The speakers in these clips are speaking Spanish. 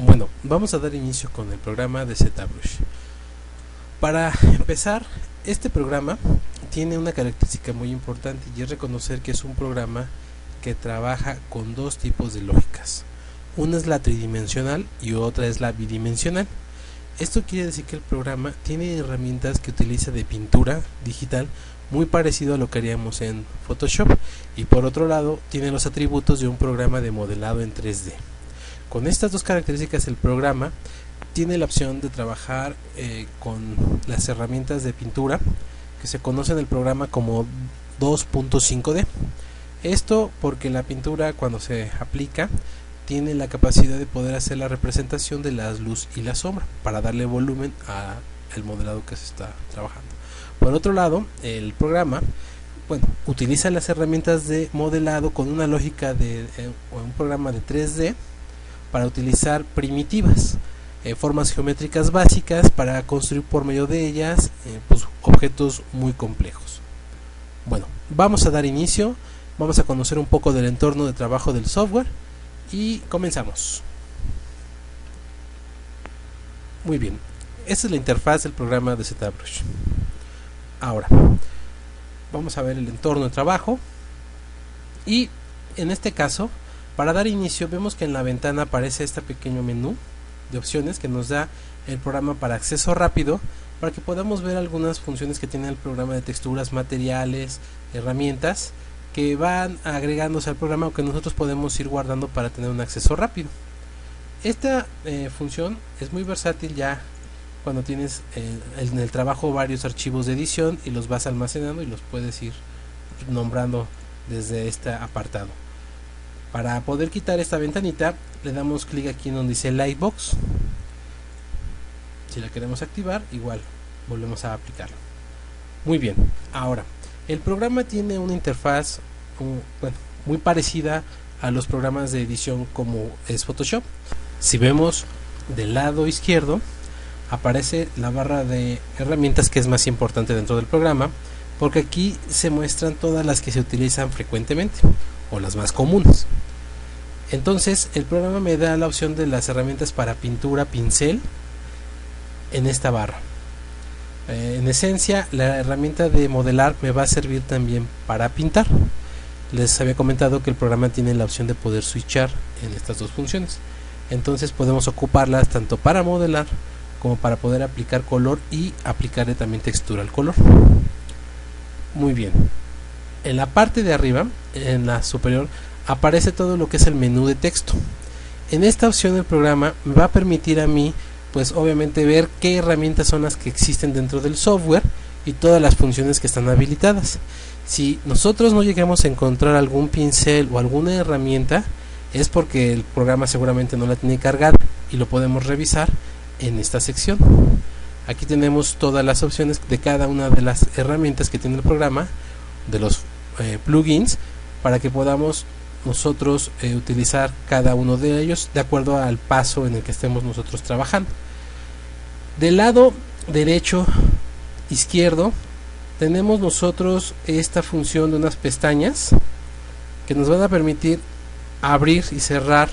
Bueno, vamos a dar inicio con el programa de ZBrush. Para empezar, este programa tiene una característica muy importante y es reconocer que es un programa que trabaja con dos tipos de lógicas. Una es la tridimensional y otra es la bidimensional. Esto quiere decir que el programa tiene herramientas que utiliza de pintura digital muy parecido a lo que haríamos en Photoshop, y por otro lado tiene los atributos de un programa de modelado en 3D. Con estas dos características, el programa tiene la opción de trabajar con las herramientas de pintura que se conocen en el programa como 2.5D. Esto porque la pintura, cuando se aplica, tiene la capacidad de poder hacer la representación de la luz y la sombra para darle volumen al modelado que se está trabajando. Por otro lado, el programa utiliza las herramientas de modelado con una lógica de un programa de 3D para utilizar primitivas, formas geométricas básicas para construir por medio de ellas objetos muy complejos. Bueno, vamos a dar inicio, vamos a conocer un poco del entorno de trabajo del software y comenzamos. Muy bien, esta es la interfaz del programa de ZBrush. Ahora, vamos a ver el entorno de trabajo y en este caso, para dar inicio, vemos que en la ventana aparece este pequeño menú de opciones que nos da el programa para acceso rápido, para que podamos ver algunas funciones que tiene el programa de texturas, materiales, herramientas que van agregándose al programa o que nosotros podemos ir guardando para tener un acceso rápido. Esta función es muy versátil ya cuando tienes en el trabajo varios archivos de edición y los vas almacenando y los puedes ir nombrando desde este apartado. Para poder quitar esta ventanita, le damos clic aquí en donde dice Lightbox. Si la queremos activar, igual volvemos a aplicarlo. Muy bien, ahora el programa tiene una interfaz muy parecida a los programas de edición como es Photoshop. Si vemos del lado izquierdo, aparece la barra de herramientas, que es más importante dentro del programa, porque aquí se muestran todas las que se utilizan frecuentemente o las más comunes. Entonces el programa me da la opción de las herramientas para pintura, pincel en esta barra. En esencia, la herramienta de modelar me va a servir también para pintar. Les había comentado que el programa tiene la opción de poder switchar en estas dos funciones. Entonces podemos ocuparlas tanto para modelar como para poder aplicar color y aplicarle también textura al color. Muy bien. En la parte de arriba, en la superior, aparece todo lo que es el menú de texto. En esta opción el programa me va a permitir a mí, pues obviamente, ver qué herramientas son las que existen dentro del software y todas las funciones que están habilitadas. Si nosotros no llegamos a encontrar algún pincel o alguna herramienta, es porque el programa seguramente no la tiene cargada y lo podemos revisar en esta sección. Aquí tenemos todas las opciones de cada una de las herramientas que tiene el programa, de los plugins, para que podamos nosotros utilizar cada uno de ellos de acuerdo al paso en el que estemos nosotros trabajando. Del lado derecho izquierdo tenemos nosotros esta función de unas pestañas que nos van a permitir abrir y cerrar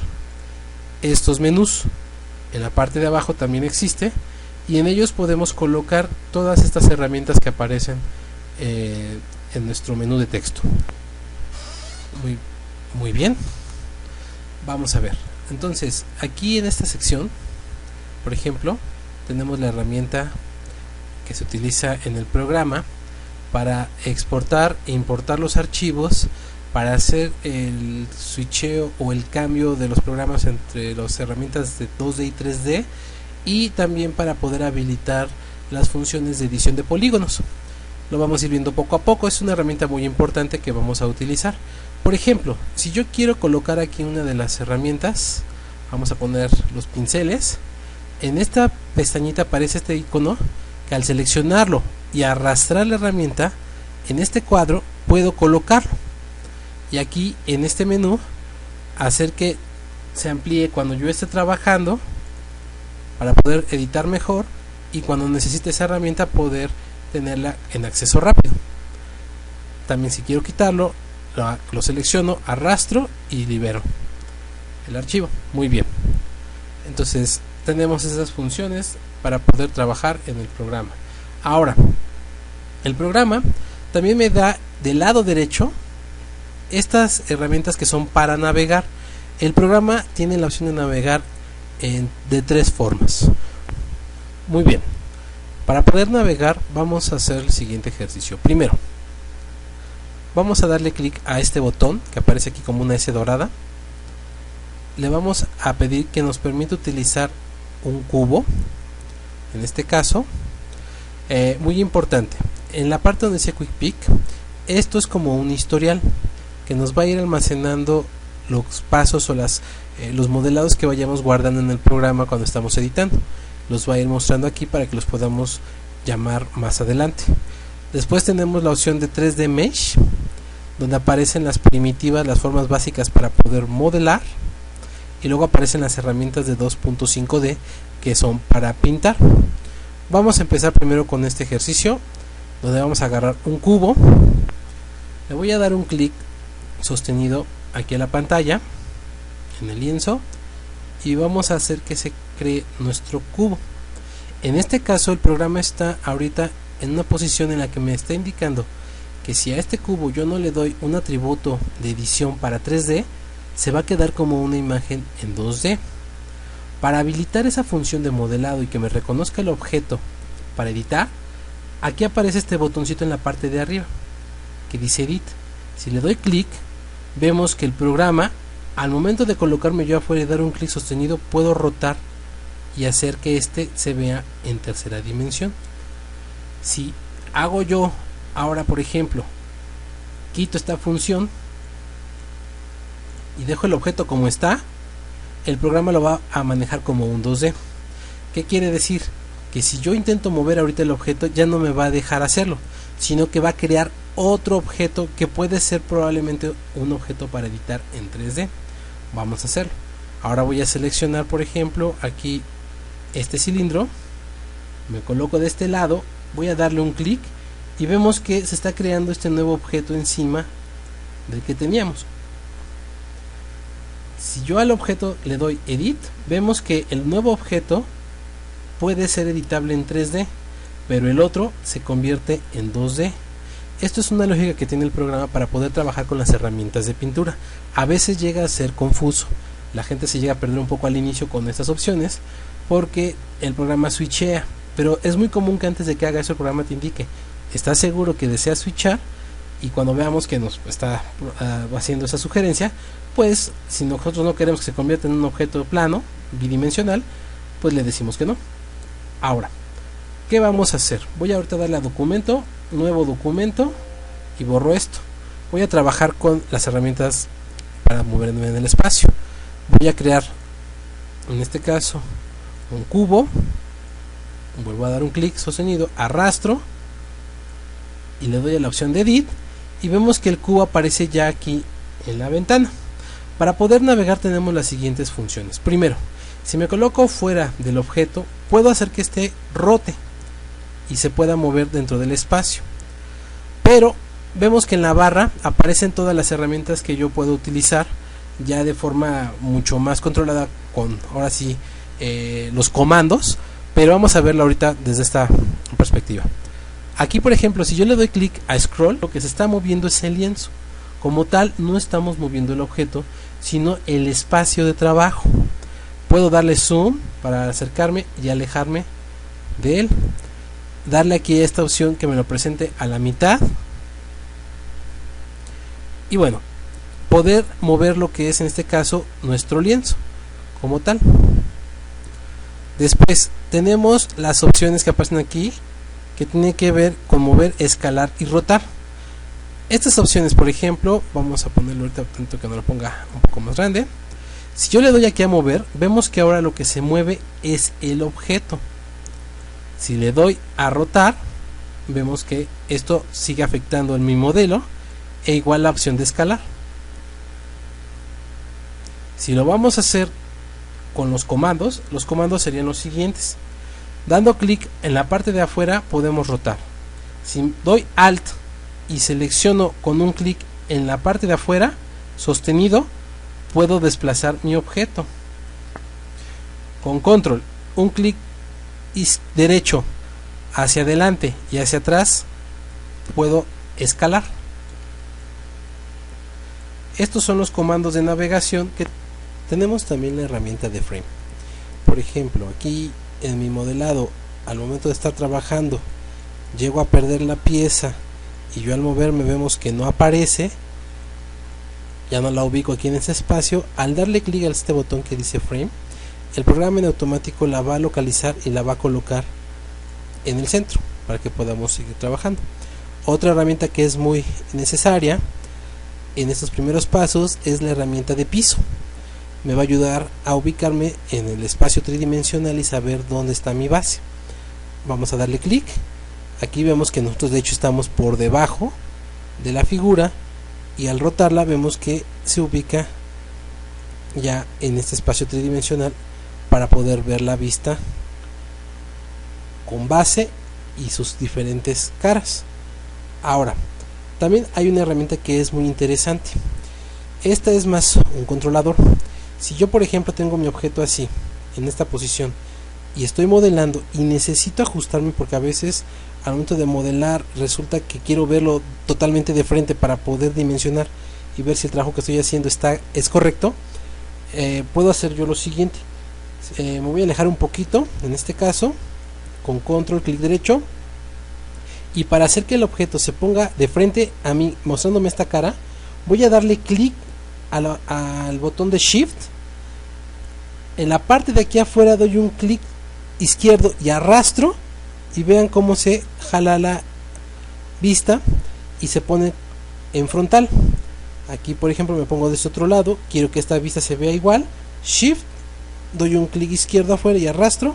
estos menús. En la parte de abajo también existe, y en ellos podemos colocar todas estas herramientas que aparecen en nuestro menú de texto. Muy bien, vamos a ver. Entonces, aquí en esta sección, por ejemplo, tenemos la herramienta que se utiliza en el programa para exportar e importar los archivos, para hacer el switcheo o el cambio de los programas entre las herramientas de 2D y 3D, y también para poder habilitar las funciones de edición de polígonos. Lo vamos a ir viendo poco a poco. Es una herramienta muy importante que vamos a utilizar. Por ejemplo, si yo quiero colocar aquí una de las herramientas, vamos a poner los pinceles. En esta pestañita aparece este icono que al seleccionarlo y arrastrar la herramienta en este cuadro puedo colocarlo, y aquí en este menú hacer que se amplíe cuando yo esté trabajando para poder editar mejor, y cuando necesite esa herramienta poder tenerla en acceso rápido. También, si quiero quitarlo, lo selecciono, arrastro y libero el archivo. Muy bien. Entonces tenemos esas funciones para poder trabajar en el programa. Ahora, el programa también me da del lado derecho estas herramientas que son para navegar. El programa tiene la opción de navegar de tres formas. Muy bien, para poder navegar vamos a hacer el siguiente ejercicio. Primero, vamos a darle clic a este botón que aparece aquí como una S dorada. Le vamos a pedir que nos permita utilizar un cubo. En este caso, muy importante, en la parte donde dice Quick Pick, esto es como un historial que nos va a ir almacenando los pasos o los modelados que vayamos guardando en el programa cuando estamos editando. Los va a ir mostrando aquí para que los podamos llamar más adelante. Después tenemos la opción de 3D Mesh, donde aparecen las primitivas, las formas básicas para poder modelar, y luego aparecen las herramientas de 2.5D que son para pintar. Vamos a empezar primero con este ejercicio, donde vamos a agarrar un cubo, le voy a dar un clic sostenido aquí a la pantalla, en el lienzo, y vamos a hacer que se cree nuestro cubo. En este caso el programa está ahorita en una posición en la que me está indicando que si a este cubo yo no le doy un atributo de edición para 3D, se va a quedar como una imagen en 2D. Para habilitar esa función de modelado y que me reconozca el objeto para editar, aquí aparece este botoncito en la parte de arriba que dice Edit. Si le doy clic, vemos que el programa, al momento de colocarme yo afuera y dar un clic sostenido, puedo rotar y hacer que este se vea en tercera dimensión. Si hago yo ahora, por ejemplo, quito esta función y dejo el objeto como está, el programa lo va a manejar como un 2D. ¿Qué quiere decir? Que si yo intento mover ahorita el objeto, ya no me va a dejar hacerlo, sino que va a crear otro objeto que puede ser probablemente un objeto para editar en 3D. Vamos a hacerlo. Ahora voy a seleccionar, por ejemplo, aquí este cilindro, me coloco de este lado, voy a darle un clic y vemos que se está creando este nuevo objeto encima del que teníamos. Si yo al objeto le doy Edit, vemos que el nuevo objeto puede ser editable en 3D, pero el otro se convierte en 2D. Esto es una lógica que tiene el programa para poder trabajar con las herramientas de pintura. A veces llega a ser confuso, la gente se llega a perder un poco al inicio con estas opciones porque el programa switchea, pero es muy común que antes de que haga eso el programa te indique: ¿estás seguro que deseas switchar? Y cuando veamos que nos está haciendo esa sugerencia, pues si nosotros no queremos que se convierta en un objeto plano, bidimensional, pues le decimos que no. Ahora, ¿qué vamos a hacer? Voy ahorita a darle a documento, nuevo documento, y borro esto. Voy a trabajar con las herramientas para moverme en el espacio. Voy a crear, en este caso, un cubo. Vuelvo a dar un clic sostenido, arrastro y le doy a la opción de Edit, y vemos que el cubo aparece ya aquí en la ventana. Para poder navegar tenemos las siguientes funciones. Primero, si me coloco fuera del objeto, puedo hacer que este rote y se pueda mover dentro del espacio, pero vemos que en la barra aparecen todas las herramientas que yo puedo utilizar ya de forma mucho más controlada, con ahora sí los comandos, pero vamos a verlo ahorita desde esta perspectiva. Aquí, por ejemplo, si yo le doy clic a scroll, lo que se está moviendo es el lienzo. Como tal, no estamos moviendo el objeto, sino el espacio de trabajo. Puedo darle zoom para acercarme y alejarme de él. Darle aquí a esta opción que me lo presente a la mitad. Y bueno, poder mover lo que es en este caso nuestro lienzo como tal. Después tenemos las opciones que aparecen aquí, que tienen que ver con mover, escalar y rotar. Estas opciones, por ejemplo, vamos a ponerlo ahorita tanto que no lo ponga un poco más grande. Si yo le doy aquí a mover, vemos que ahora lo que se mueve es el objeto. Si le doy a rotar, vemos que esto sigue afectando en mi modelo, e igual la opción de escalar. Si lo vamos a hacer con los comandos serían los siguientes. Dando clic en la parte de afuera podemos rotar. Si doy Alt y selecciono con un clic en la parte de afuera sostenido, puedo desplazar mi objeto. Con control, un clic derecho hacia adelante y hacia atrás, puedo escalar. Estos son los comandos de navegación que tenemos. También la herramienta de frame. Por ejemplo, aquí en mi modelado, al momento de estar trabajando, llego a perder la pieza y yo al moverme vemos que no aparece, ya no la ubico aquí en ese espacio. Al darle clic a este botón que dice frame, el programa en automático la va a localizar y la va a colocar en el centro para que podamos seguir trabajando. Otra herramienta que es muy necesaria en estos primeros pasos es la herramienta de piso. Me va a ayudar a ubicarme en el espacio tridimensional y saber dónde está mi base. Vamos a darle clic. Aquí vemos que nosotros de hecho estamos por debajo de la figura, y al rotarla vemos que se ubica ya en este espacio tridimensional para poder ver la vista con base y sus diferentes caras. Ahora, también hay una herramienta que es muy interesante. Esta es más un controlador. Si yo por ejemplo tengo mi objeto así, en esta posición, y estoy modelando y necesito ajustarme, porque a veces al momento de modelar resulta que quiero verlo totalmente de frente para poder dimensionar y ver si el trabajo que estoy haciendo es correcto, puedo hacer yo lo siguiente. Me voy a alejar un poquito, en este caso, con control, clic derecho, y para hacer que el objeto se ponga de frente a mí, mostrándome esta cara, voy a darle clic al botón de Shift. En la parte de aquí afuera doy un clic izquierdo y arrastro, y vean cómo se jala la vista y se pone en frontal. Aquí por ejemplo me pongo de este otro lado, quiero que esta vista se vea igual, Shift, doy un clic izquierdo afuera y arrastro,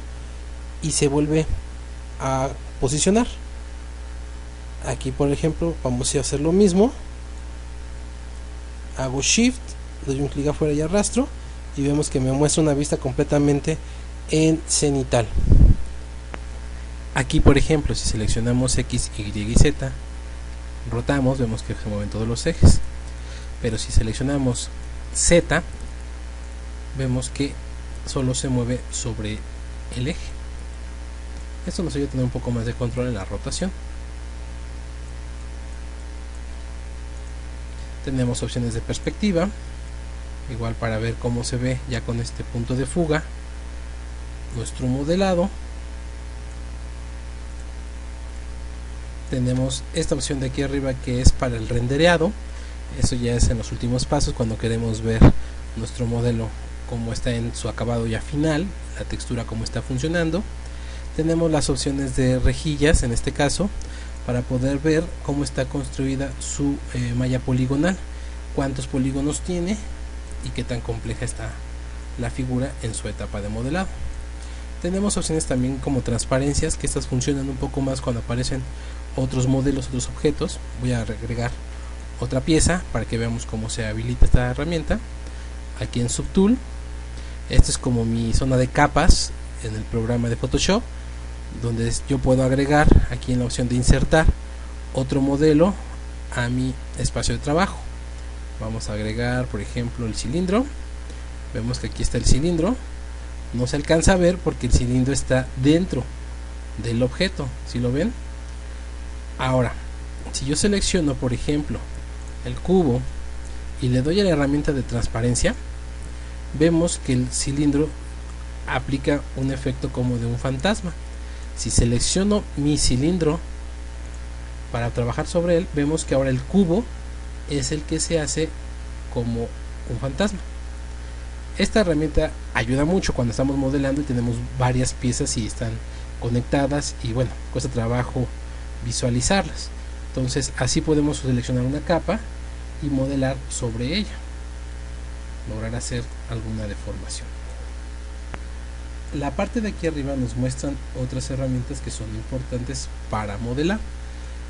y se vuelve a posicionar. Aquí por ejemplo vamos a hacer lo mismo, hago Shift, doy un clic afuera y arrastro, y vemos que me muestra una vista completamente en cenital. Aquí por ejemplo, si seleccionamos X, Y y Z, rotamos, vemos que se mueven todos los ejes. Pero si seleccionamos Z, vemos que solo se mueve sobre el eje. Esto nos ayuda a tener un poco más de control en la rotación. Tenemos opciones de perspectiva, igual para ver cómo se ve ya con este punto de fuga nuestro modelado. Tenemos esta opción de aquí arriba que es para el rendereado. Eso ya es en los últimos pasos, cuando queremos ver nuestro modelo cómo está en su acabado ya final, la textura cómo está funcionando. Tenemos las opciones de rejillas, en este caso, para poder ver cómo está construida su malla poligonal, cuántos polígonos tiene y qué tan compleja está la figura en su etapa de modelado. Tenemos opciones también como transparencias, que estas funcionan un poco más cuando aparecen otros modelos, otros objetos. Voy a agregar otra pieza para que veamos cómo se habilita esta herramienta. Aquí en Subtool, esto es como mi zona de capas en el programa de Photoshop, donde yo puedo agregar aquí en la opción de insertar otro modelo a mi espacio de trabajo. Vamos a agregar por ejemplo el cilindro. Vemos que aquí está el cilindro, no se alcanza a ver porque el cilindro está dentro del objeto, ¿sí lo ven? Ahora, si yo selecciono por ejemplo el cubo y le doy a la herramienta de transparencia, vemos que el cilindro aplica un efecto como de un fantasma. Si selecciono mi cilindro para trabajar sobre él, vemos que ahora el cubo es el que se hace como un fantasma. Esta herramienta ayuda mucho cuando estamos modelando y tenemos varias piezas y están conectadas, y bueno, cuesta trabajo visualizarlas. Entonces así podemos seleccionar una capa y modelar sobre ella, lograr hacer alguna deformación. La parte de aquí arriba nos muestran otras herramientas que son importantes para modelar.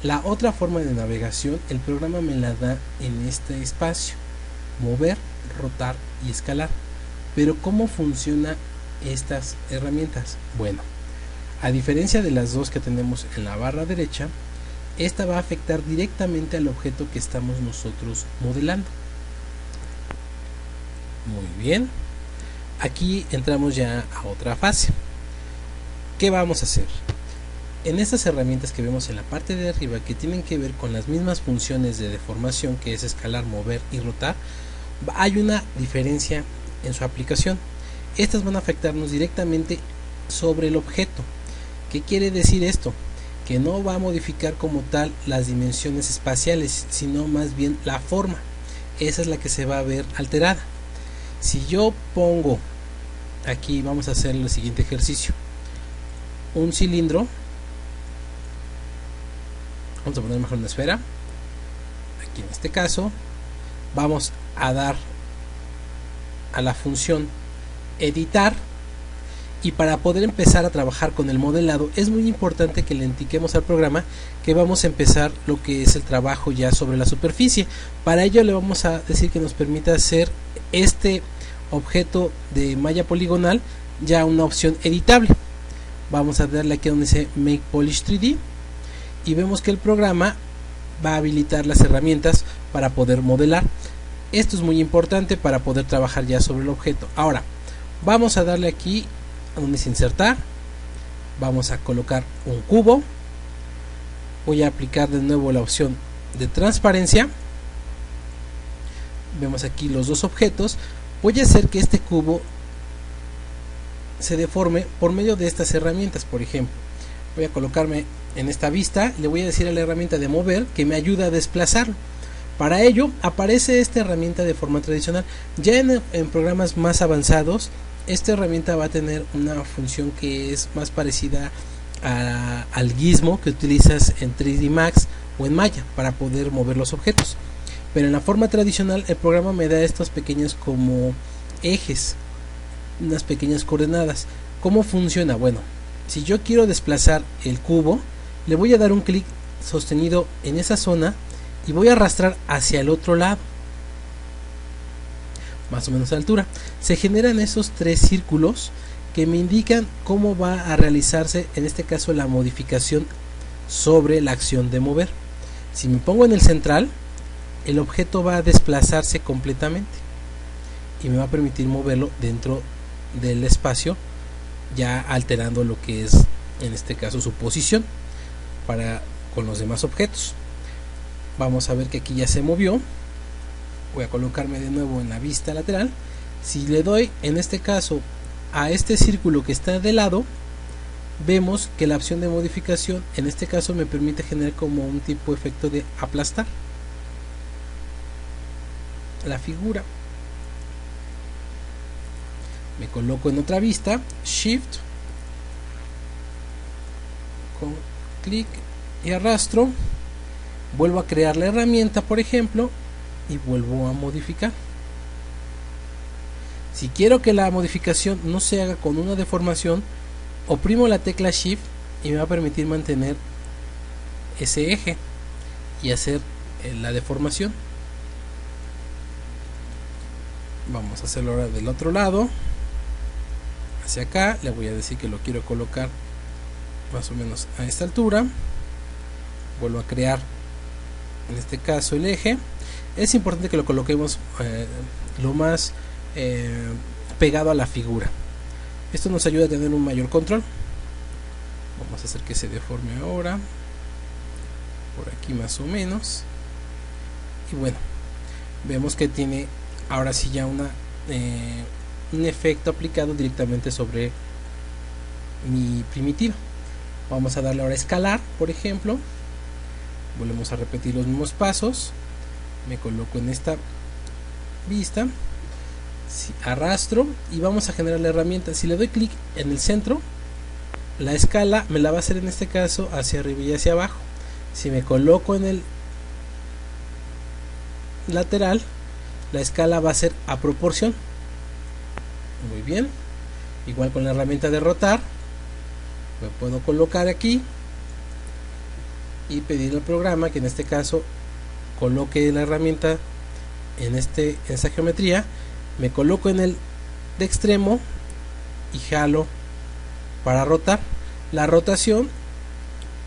La otra forma de navegación, el programa me la da en este espacio: mover, rotar y escalar. Pero ¿cómo funcionan estas herramientas? Bueno, a diferencia de las dos que tenemos en la barra derecha, esta va a afectar directamente al objeto que estamos nosotros modelando. Muy bien. aquí entramos ya a otra fase. ¿Qué vamos a hacer? En estas herramientas que vemos en la parte de arriba, que tienen que ver con las mismas funciones de deformación, que es escalar, mover y rotar, hay una diferencia en su aplicación. Estas van a afectarnos directamente sobre el objeto. ¿Qué quiere decir esto? Que no va a modificar como tal las dimensiones espaciales, sino más bien la forma. Esa es la que se va a ver alterada. Si yo pongo aquí, vamos a hacer el siguiente ejercicio, un cilindro, vamos a poner mejor una esfera, aquí en este caso vamos a dar a la función editar, y para poder empezar a trabajar con el modelado es muy importante que le indiquemos al programa que vamos a empezar lo que es el trabajo ya sobre la superficie. Para ello le vamos a decir que nos permita hacer este objeto de malla poligonal ya una opción editable. Vamos a darle aquí donde dice Make Polish 3D y vemos que el programa va a habilitar las herramientas para poder modelar. Esto es muy importante para poder trabajar ya sobre el objeto. Ahora vamos a darle aquí donde dice insertar, vamos a colocar un cubo, voy a aplicar de nuevo la opción de transparencia, vemos aquí los dos objetos, voy a hacer que este cubo se deforme por medio de estas herramientas. Por ejemplo, voy a colocarme en esta vista, le voy a decir a la herramienta de mover que me ayuda a desplazarlo. Para ello aparece esta herramienta de forma tradicional. Ya en programas más avanzados esta herramienta va a tener una función que es más parecida al gizmo que utilizas en 3D Max o en Maya para poder mover los objetos. Pero en la forma tradicional el programa me da estos pequeños como ejes, unas pequeñas coordenadas. ¿Cómo funciona? Bueno, si yo quiero desplazar el cubo, le voy a dar un clic sostenido en esa zona y voy a arrastrar hacia el otro lado, más o menos a altura. Se generan esos tres círculos que me indican cómo va a realizarse en este caso la modificación sobre la acción de mover. Si me pongo en el central, el objeto va a desplazarse completamente y me va a permitir moverlo dentro del espacio, ya alterando lo que es en este caso su posición para con los demás objetos. Vamos a ver que aquí ya se movió. Voy a colocarme de nuevo en la vista lateral. Si le doy en este caso a este círculo que está de lado, vemos que la opción de modificación en este caso me permite generar como un tipo de efecto de aplastar la figura. Me coloco en otra vista, Shift, con clic y arrastro, vuelvo a crear la herramienta, por ejemplo, y vuelvo a modificar. Si quiero que la modificación no se haga con una deformación, oprimo la tecla Shift y me va a permitir mantener ese eje y hacer la deformación. Vamos a hacerlo ahora del otro lado, hacia acá. Le voy a decir que lo quiero colocar más o menos a esta altura. Vuelvo a crear en este caso el eje. Es importante que lo coloquemos lo más pegado a la figura. Esto nos ayuda a tener un mayor control. Vamos a hacer que se deforme ahora por aquí más o menos, y bueno, vemos que tiene ahora sí ya un efecto aplicado directamente sobre mi primitiva. Vamos a darle ahora a escalar, por ejemplo. Volvemos a repetir los mismos pasos. Me coloco en esta vista, arrastro y vamos a generar la herramienta. Si le doy clic en el centro, la escala me la va a hacer en este caso hacia arriba y hacia abajo. Si me coloco en el lateral, la escala va a ser a proporción. Muy bien. Igual con la herramienta de rotar, me puedo colocar aquí y pedir al programa que en este caso coloque la herramienta en esta geometría. Me coloco en el de extremo y jalo para rotar. La rotación,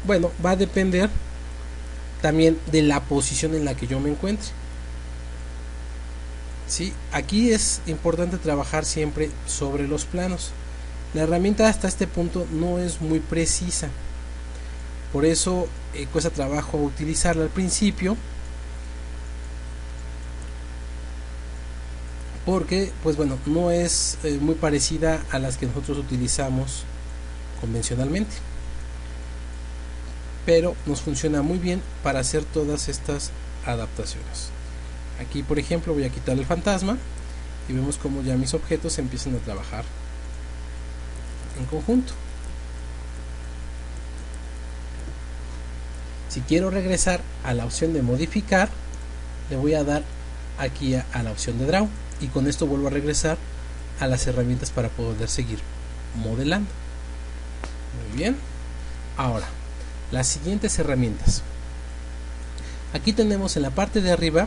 bueno, va a depender también de la posición en la que yo me encuentre. ¿sí? Aquí es importante trabajar siempre sobre los planos. La herramienta hasta este punto no es muy precisa, por eso cuesta trabajo utilizarla al principio, porque pues bueno, no es muy parecida a las que nosotros utilizamos convencionalmente, pero nos funciona muy bien para hacer todas estas adaptaciones. Aquí por ejemplo voy a quitar el fantasma y vemos como ya mis objetos empiezan a trabajar en conjunto. Si quiero regresar a la opción de modificar, le voy a dar aquí a la opción de draw, y con esto vuelvo a regresar a las herramientas para poder seguir modelando. Muy bien. Ahora, las siguientes herramientas. Aquí tenemos en la parte de arriba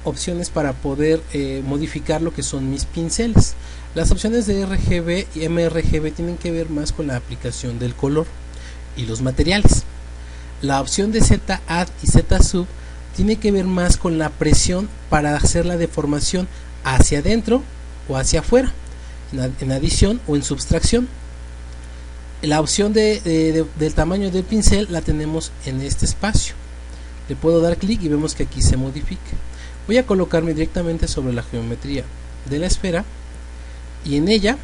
opciones para poder modificar lo que son mis pinceles. Las opciones de RGB y mRGB tienen que ver más con la aplicación del color y los materiales. La opción de Z-Add y Z-Sub tiene que ver más con la presión para hacer la deformación hacia adentro o hacia afuera, en adición o en subtracción. La opción del tamaño del pincel la tenemos en este espacio. Le puedo dar clic y vemos que aquí se modifica. Voy a colocarme directamente sobre la geometría de la esfera, y en ella,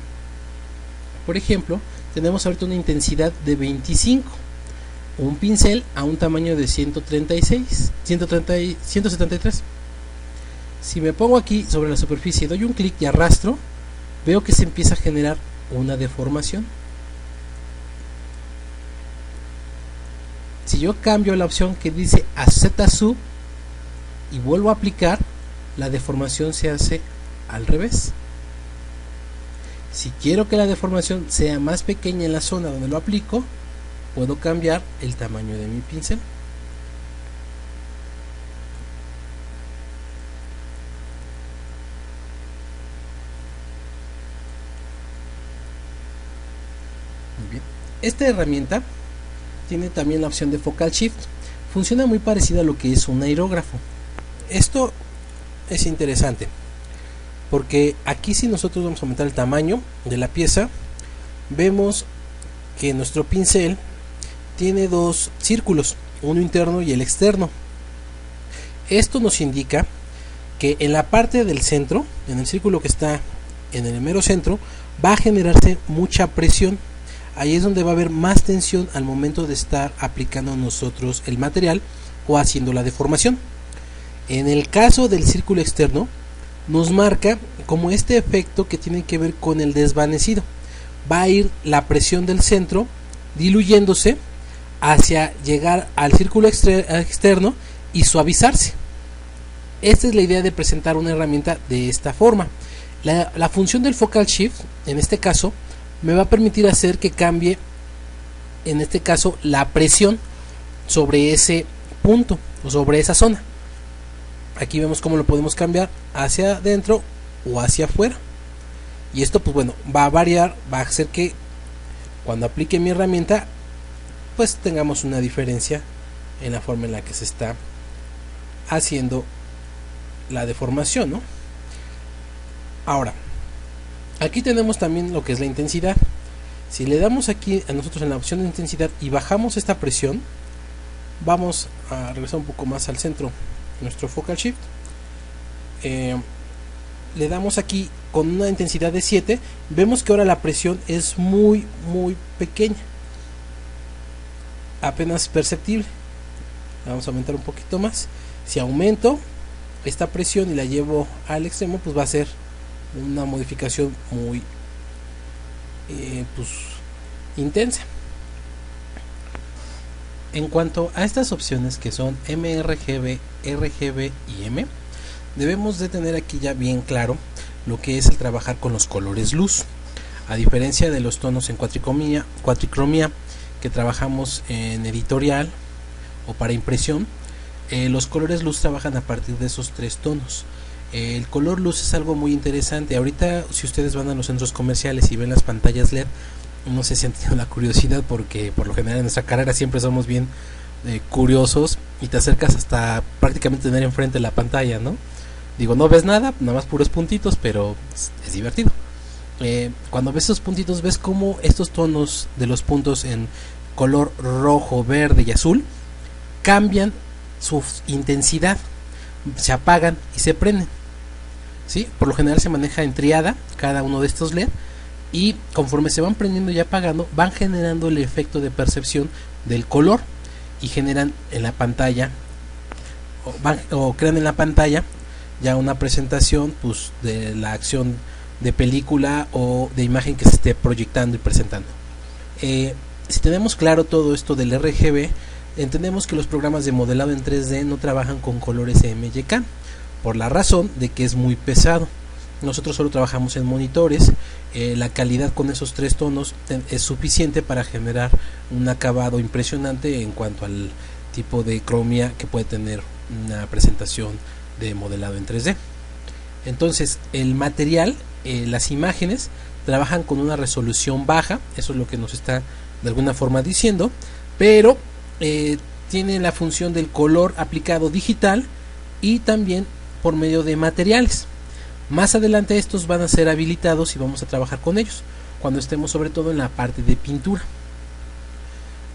por ejemplo, tenemos ahorita una intensidad de 25, un pincel a un tamaño de 173. Si me pongo aquí sobre la superficie, doy un clic y arrastro, veo que se empieza a generar una deformación. Si yo cambio la opción que dice a Z-Sub y vuelvo a aplicar, la deformación se hace al revés. Si quiero que la deformación sea más pequeña en la zona donde lo aplico, puedo cambiar el tamaño de mi pincel. Muy bien. Esta herramienta tiene también la opción de Focal Shift. Funciona muy parecida a lo que es un aerógrafo. Esto es interesante porque aquí, si nosotros vamos a aumentar el tamaño de la pieza, vemos que nuestro pincel tiene dos círculos, uno interno y el externo. Esto nos indica que en la parte del centro, en el círculo que está en el mero centro, va a generarse mucha presión. Ahí es donde va a haber más tensión al momento de estar aplicando nosotros el material o haciendo la deformación. En el caso del círculo externo, nos marca como este efecto que tiene que ver con el desvanecido. Va a ir la presión del centro diluyéndose hacia llegar al círculo externo y suavizarse. Esta es la idea de presentar una herramienta de esta forma. La función del Focal Shift, en este caso, me va a permitir hacer que cambie, en este caso, la presión sobre ese punto o sobre esa zona. Aquí vemos cómo lo podemos cambiar hacia adentro o hacia afuera, y esto pues bueno, va a variar, va a hacer que cuando aplique mi herramienta pues tengamos una diferencia en la forma en la que se está haciendo la deformación, ¿no? Ahora, aquí tenemos también lo que es la intensidad. Si le damos aquí a nosotros en la opción de intensidad y bajamos esta presión, vamos a regresar un poco más al centro nuestro Focal Shift, le damos aquí con una intensidad de 7, vemos que ahora la presión es muy pequeña, apenas perceptible. Vamos a aumentar un poquito más. Si aumento esta presión y la llevo al extremo, pues va a ser una modificación muy intensa. En cuanto a estas opciones que son mRGB, RGB y M, debemos de tener aquí ya bien claro lo que es el trabajar con los colores luz. A diferencia de los tonos en cuatricromía que trabajamos en editorial o para impresión, los colores luz trabajan a partir de esos tres tonos. El color luz es algo muy interesante. Ahorita, si ustedes van a los centros comerciales y ven las pantallas LED, no sé si han tenido la curiosidad, porque por lo general en nuestra carrera siempre somos bien curiosos y te acercas hasta prácticamente tener enfrente la pantalla, ¿no? Digo, no ves nada, nada más puros puntitos, pero es divertido. Cuando ves esos puntitos, ves cómo estos tonos de los puntos en color rojo, verde y azul cambian su intensidad, se apagan y se prenden. ¿Sí? Por lo general se maneja en triada cada uno de estos LED, y conforme se van prendiendo y apagando van generando el efecto de percepción del color y generan en la pantalla o crean en la pantalla ya una presentación pues de la acción de película o de imagen que se esté proyectando y presentando. Si tenemos claro todo esto del RGB, entendemos que los programas de modelado en 3D no trabajan con colores MYK por la razón de que es muy pesado. Nosotros solo trabajamos en monitores, la calidad con esos 3 tonos es suficiente para generar un acabado impresionante en cuanto al tipo de cromía que puede tener una presentación de modelado en 3D. Entonces el material, las imágenes trabajan con una resolución baja, eso es lo que nos está de alguna forma diciendo, pero tiene la función del color aplicado digital y también por medio de materiales. Más adelante estos van a ser habilitados y vamos a trabajar con ellos cuando estemos sobre todo en la parte de pintura.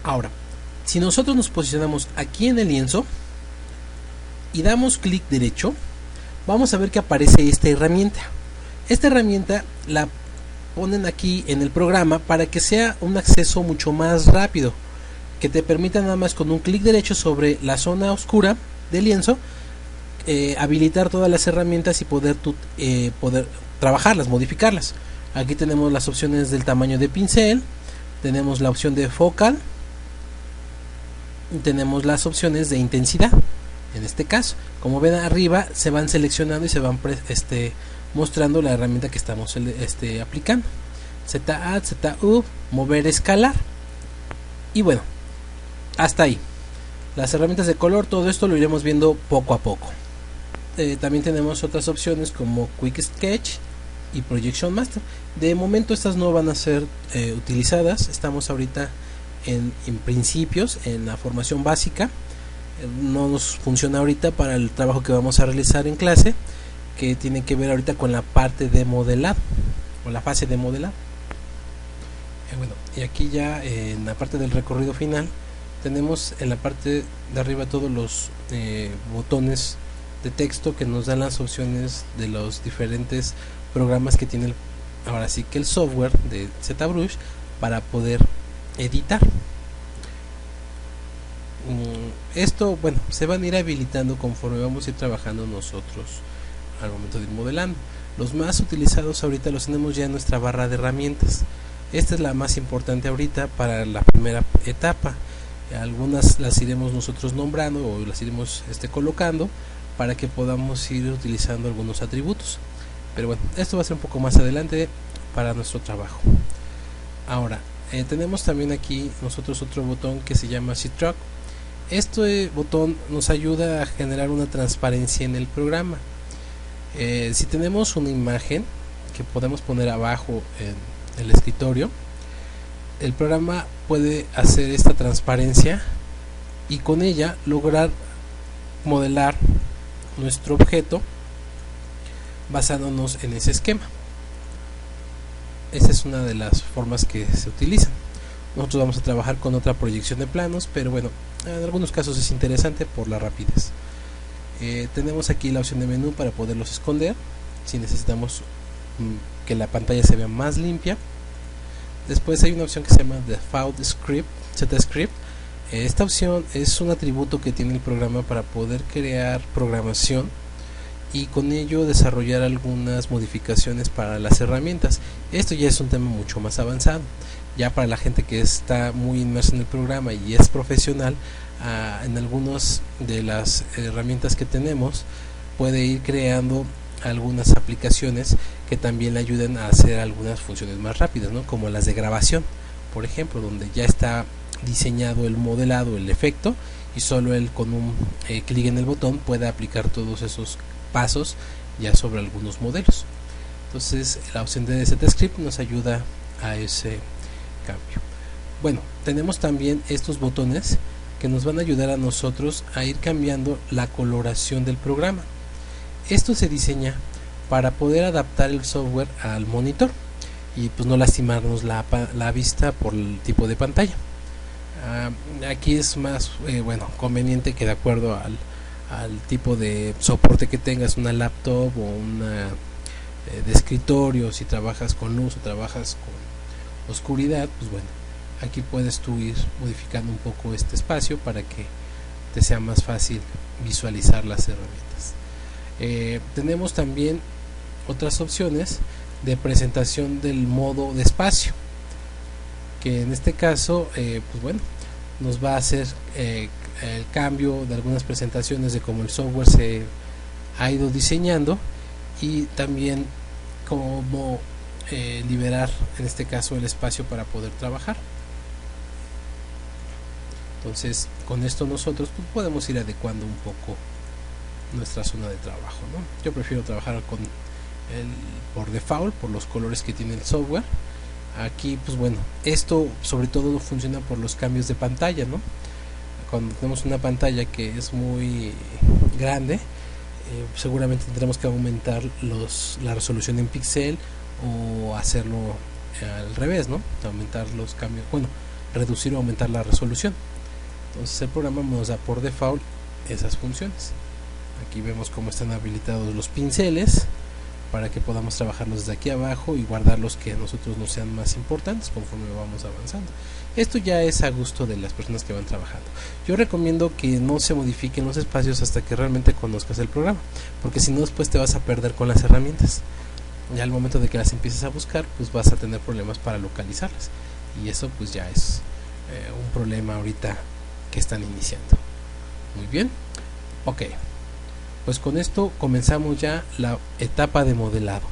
Ahora, si nosotros nos posicionamos aquí en el lienzo y damos clic derecho, vamos a ver que aparece esta herramienta. Esta herramienta la ponen aquí en el programa para que sea un acceso mucho más rápido, que te permita nada más con un clic derecho sobre la zona oscura del lienzo habilitar todas las herramientas y poder trabajarlas, modificarlas. Aquí tenemos las opciones del tamaño de pincel, tenemos la opción de focal y tenemos las opciones de intensidad. En este caso, como ven arriba, se van seleccionando y se van mostrando la herramienta que estamos aplicando. ZA, ZU, mover, escalar. Y bueno, hasta ahí. Las herramientas de color, todo esto lo iremos viendo poco a poco. También tenemos otras opciones como Quick Sketch y Projection Master. De momento estas no van a ser utilizadas. Estamos ahorita en principios, en la formación básica. No nos funciona ahorita para el trabajo que vamos a realizar en clase, que tiene que ver ahorita con la parte de modelado o la fase de modelado. Bueno, y aquí ya en la parte del recorrido final tenemos en la parte de arriba todos los botones de texto que nos dan las opciones de los diferentes programas que tiene ahora sí que el software de ZBrush para poder editar. Esto, bueno, se van a ir habilitando conforme vamos a ir trabajando nosotros al momento de ir modelando. Los más utilizados ahorita los tenemos ya en nuestra barra de herramientas. Esta es la más importante ahorita para la primera etapa. Algunas las iremos nosotros nombrando o las iremos colocando para que podamos ir utilizando algunos atributos. Pero bueno, esto va a ser un poco más adelante para nuestro trabajo. Ahora, tenemos también aquí nosotros otro botón que se llama Stroke. Este botón nos ayuda a generar una transparencia en el programa. Si tenemos una imagen que podemos poner abajo en el escritorio, el programa puede hacer esta transparencia y con ella lograr modelar nuestro objeto basándonos en ese esquema. Esa es una de las formas que se utilizan. Nosotros vamos a trabajar con otra proyección de planos, pero bueno, en algunos casos es interesante por la rapidez. Tenemos aquí la opción de menú para poderlos esconder si necesitamos que la pantalla se vea más limpia. Después hay una opción que se llama Default Script, ZScript. Esta opción es un atributo que tiene el programa para poder crear programación y con ello desarrollar algunas modificaciones para las herramientas. Esto ya es un tema mucho más avanzado. Ya para la gente que está muy inmersa en el programa y es profesional, en algunas de las herramientas que tenemos puede ir creando algunas aplicaciones que también le ayuden a hacer algunas funciones más rápidas, ¿no? Como las de grabación, por ejemplo, donde ya está diseñado el modelado, el efecto, y solo él con un clic en el botón puede aplicar todos esos pasos ya sobre algunos modelos. Entonces la opción de ZScript nos ayuda a ese cambio. Bueno, tenemos también estos botones que nos van a ayudar a nosotros a ir cambiando la coloración del programa. Esto se diseña para poder adaptar el software al monitor y pues no lastimarnos la vista por el tipo de pantalla. Aquí es más conveniente que de acuerdo al tipo de soporte que tengas, una laptop o una de escritorio, si trabajas con luz o trabajas con oscuridad, pues bueno, aquí puedes tú ir modificando un poco este espacio para que te sea más fácil visualizar las herramientas. Tenemos también otras opciones de presentación del modo de espacio, que en este caso nos va a hacer el cambio de algunas presentaciones de cómo el software se ha ido diseñando y también cómo liberar en este caso el espacio para poder trabajar. Entonces con esto nosotros podemos ir adecuando un poco nuestra zona de trabajo, ¿no? Yo prefiero trabajar con por default, por los colores que tiene el software. Aquí esto sobre todo funciona por los cambios de pantalla, ¿no? Cuando tenemos una pantalla que es muy grande, seguramente tendremos que aumentar la resolución en píxel o hacerlo al revés, ¿no? Aumentar los cambios, reducir o aumentar la resolución. Entonces el programa nos da por default esas funciones. Aquí vemos cómo están habilitados los pinceles para que podamos trabajarlos desde aquí abajo y guardar los que a nosotros nos sean más importantes conforme vamos avanzando. Esto ya es a gusto de las personas que van trabajando. Yo recomiendo que no se modifiquen los espacios hasta que realmente conozcas el programa, porque si no después te vas a perder con las herramientas. Ya al momento de que las empieces a buscar, pues vas a tener problemas para localizarlas, y eso pues ya es un problema ahorita que están iniciando. Muy bien, ok. Pues con esto comenzamos ya la etapa de modelado.